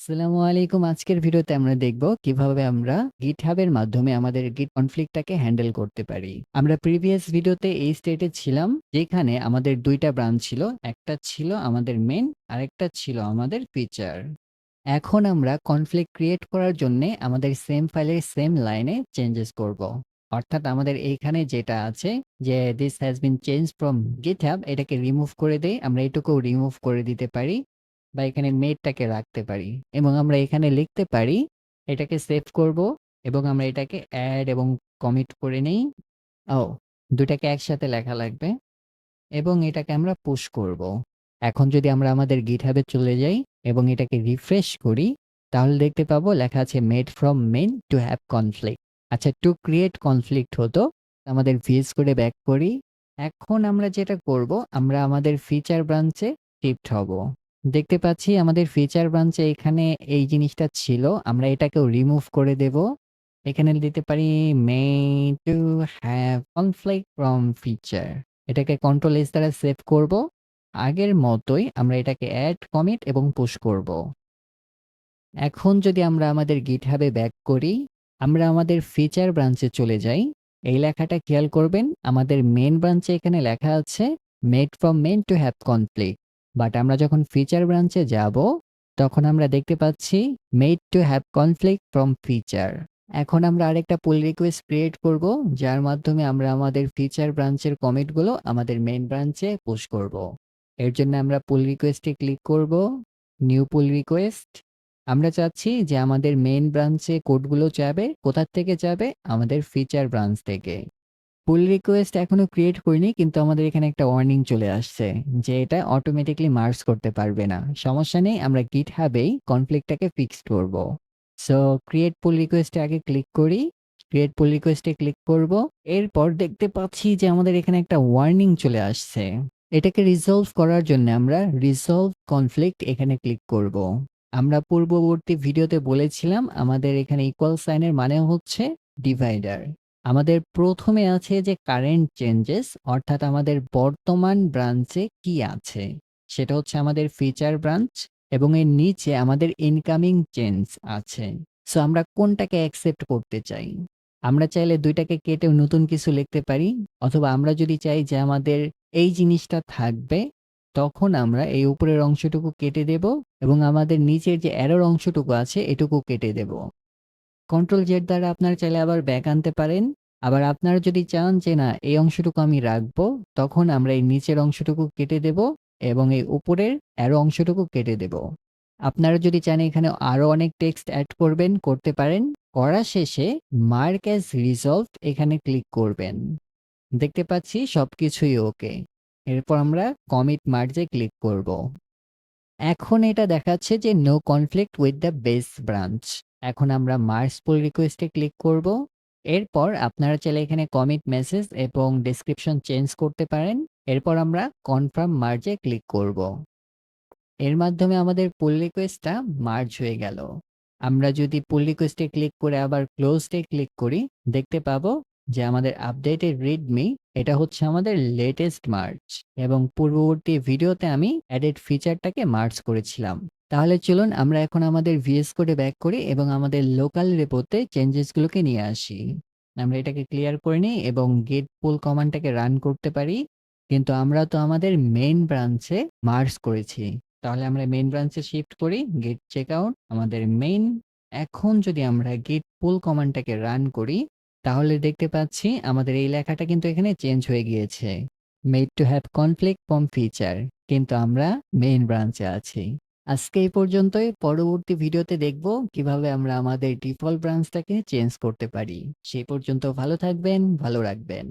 আসসালামু আলাইকুম। আজকের ভিডিওতে আমরা দেখব কিভাবে আমরা GitHub এর মাধ্যমে আমাদের Git কনফ্লিক্ট টাকে হ্যান্ডেল করতে পারি। আমরা প্রিভিয়াস ভিডিওতে এই স্টেটে ছিলাম যেখানে আমাদের ২ টা ব্রাঞ্চ ছিল। একটা ছিল আমাদের মেইন, আরেকটা ছিল আমাদের ফিচার। এখন আমরা কনফ্লিক্ট ক্রিয়েট করার জন্যে আমাদের সেম ফাইলের সেম লাইনে চেঞ্জেস করব। অর্থাৎ আমাদের এইখানে যেটা আছে যে this has been change from GitHub এটাকে রিমুভ করে দেই। আমরা এটুকুও রিমুভ করে দিতে পারি বা এখানে মেডটাকে রাখতে পারি এবং আমরা এখানে লিখতে পারি এটাকে সেভ করব এবং আমরা এটাকে অ্যাড এবং কমিট করে নেই। ও ২ টাকে একসাথে লেখা লাগবে এবং এটাকে আমরা পুশ করব। এখন যদি আমরা আমাদের GitHub এ চলে যাই এবং এটাকে রিফ্রেশ করি, তাহলে দেখতে পাবো লেখা আছে made from main two have conflict. আচ্ছা, টু ক্রিয়েট কনফ্লিক্ট হতো। আমাদের ভিএস কোডে ব্যাক করি। এখন আমরা যেটা করব, আমরা আমাদের ফিচার ব্রাঞ্চে শিফট হব। দেখতে পাচ্ছি আমাদের ফিচার ব্রাঞ্চে এখানে এই জিনিসটা ছিল। আমরা এটাকেও রিমুভ করে দেব। এখানে দিতে পারি may to have conflict from feature. এটাকে কন্ট্রোল এস দ্বারা সেভ করব। আগের মতোই আমরা এটাকে অ্যাড, কমিট এবং পুশ করব। এখন যদি আমরা আমাদের GitHub এ ব্যাক করি, আমরা আমাদের ফিচার ব্রাঞ্চে চলে যাই। এই লেখাটা খেয়াল করবেন, আমাদের মেইন ব্রাঞ্চে এখানে লেখা আছে made from main two have conflict. But আমরা যখন ফিচার ব্রাঞ্চে যাব, তখন আমরা দেখতে পাচ্ছি made to have conflict from feature. এখন আমরা আরেকটা পুল রিকোয়েস্ট ক্রিয়েট করব, যার মাধ্যমে আমরা আমাদের ফিচার ব্রাঞ্চের কমিটগুলো আমাদের মেইন ব্রাঞ্চে পুশ করব। এর জন্য আমরা পুল রিকোয়েস্টে ক্লিক করব, নিউ পুল রিকোয়েস্ট। আমরা চাচ্ছি যে আমাদের মেইন ব্রাঞ্চে কোডগুলো যাবে কোথা থেকে যাবে? আমাদের ফিচার ব্রাঞ্চ থেকে। পুল রিকোয়েস্ট এখনো ক্রিয়েট করিনি, কিন্তু আমাদের এখানে একটা ওয়ার্নিং চলে আসছে যে এটা অটোমেটিক্যালি মার্জ করতে পারবে না। সমস্যা নেই, আমরা GitHub এই কনফ্লিক্টটাকে ফিক্সড করব। সো ক্রিয়েট পুল রিকোয়েস্টে আগে ক্লিক করি। ক্রিয়েট পুল রিকোয়েস্টে ক্লিক করব। এরপর দেখতে পাচ্ছি যে আমাদের এখানে একটা ওয়ার্নিং চলে আসছে। এটাকে রিজলভ করার জন্য আমরা রিজলভ কনফ্লিক্ট এখানে ক্লিক করব। আমরা পূর্ববর্তী ভিডিওতে বলেছিলাম আমাদের এখানে ইকুয়াল সাইনের মানে হচ্ছে ডিভাইডার। আমাদের প্রথমে আছে যে কারেন্ট চেঞ্জেস, অর্থাৎ আমাদের বর্তমান ব্রাঞ্চে কি আছে সেটা হচ্ছে আমাদের ফিচার ব্রাঞ্চ এবং এর নিচে আমাদের ইনকামিং চেঞ্জ আছে। সো আমরা কোনটাকে অ্যাকসেপ্ট করতে চাই? আমরা চাইলে ২ টাকে কেটে নতুন কিছু লিখতে পারি, অথবা আমরা যদি চাই যে আমাদের এই জিনিসটা থাকবে, তখন আমরা এই উপরের অংশটুকু কেটে দেব এবং আমাদের নিচের যে অ্যারোর অংশটুকু আছে এটুকু কেটে দেব। কন্ট্রোল জেড দ্বারা আপনারা চাইলে আবার ব্যাক আনতে পারেন। আবার আপনারা যদি চান যে না এই অংশটুকু আমি রাখবো, তখন আমরা এই নিচের অংশটুকু কেটে দেব এবং এই উপরের অ্যারো অংশটুকু কেটে দেব। আপনারা যদি চান এখানে আরো অনেক টেক্সট এড করবেন, করতে পারেন। করা শেষে মার্ক অ্যাজ রিজলভড এখানে ক্লিক করবেন। দেখতে পাচ্ছি সবকিছুই ওকে। এরপর আমরা কমিট মার্জে ক্লিক করব। এখন এটা দেখাচ্ছে যে no conflict with the base branch. এখন আমরা মার্জ পুল রিকোয়েস্টে ক্লিক করব। এরপর আপনারা চাইলে এখানে কমিট মেসেজ এবং ডেসক্রিপশন চেঞ্জ করতে পারেন। এরপর আমরা কনফার্ম মার্জে ক্লিক করব। এর মাধ্যমে আমাদের পুল রিকোয়েস্টটা মার্জ হয়ে গেল। আমরা যদি পুল রিকোয়েস্টে ক্লিক করে আবার ক্লোজডে ক্লিক করি, দেখতে পাবো যে আমাদের আপডেটেড রিডমি এটা হচ্ছে আমাদের লেটেস্ট মার্জ এবং পূর্ববর্তী ভিডিওতে আমি অ্যাডেড ফিচারটাকে মার্জ করেছিলাম। তাহলে চলুন আমরা এখন আমাদের ভিএস কোডে ব্যাক করি এবং আমাদের লোকাল রেপোতে চেঞ্জেসগুলোকে নিয়ে আসি। আমরা এটাকে ক্লিয়ার করে নিই এবং গেট পুল কমান্ডটাকে রান করতে পারি, কিন্তু আমরা তো আমাদের মেইন ব্রাঞ্চে মার্জ করেছি। তাহলে আমরা মেইন ব্রাঞ্চে শিফট করি, গেট চেকআউট আমাদের মেইন। এখন যদি আমরা গেট পুল কমান্ডটাকে রান করি, তাহলে দেখতে পাচ্ছি আমাদের এই লেখাটা কিন্তু এখানে চেঞ্জ হয়ে গিয়েছে, made to have conflict from feature, কিন্তু আমরা মেইন ব্রাঞ্চে আছি। আজকে এই পর্যন্তই। পরবর্তী ভিডিওতে দেখব কিভাবে আমরা আমাদের ডিফল্ট ব্রাঞ্চটাকে চেঞ্জ করতে পারি। সেই পর্যন্ত ভালো থাকবেন, ভালো রাখবেন।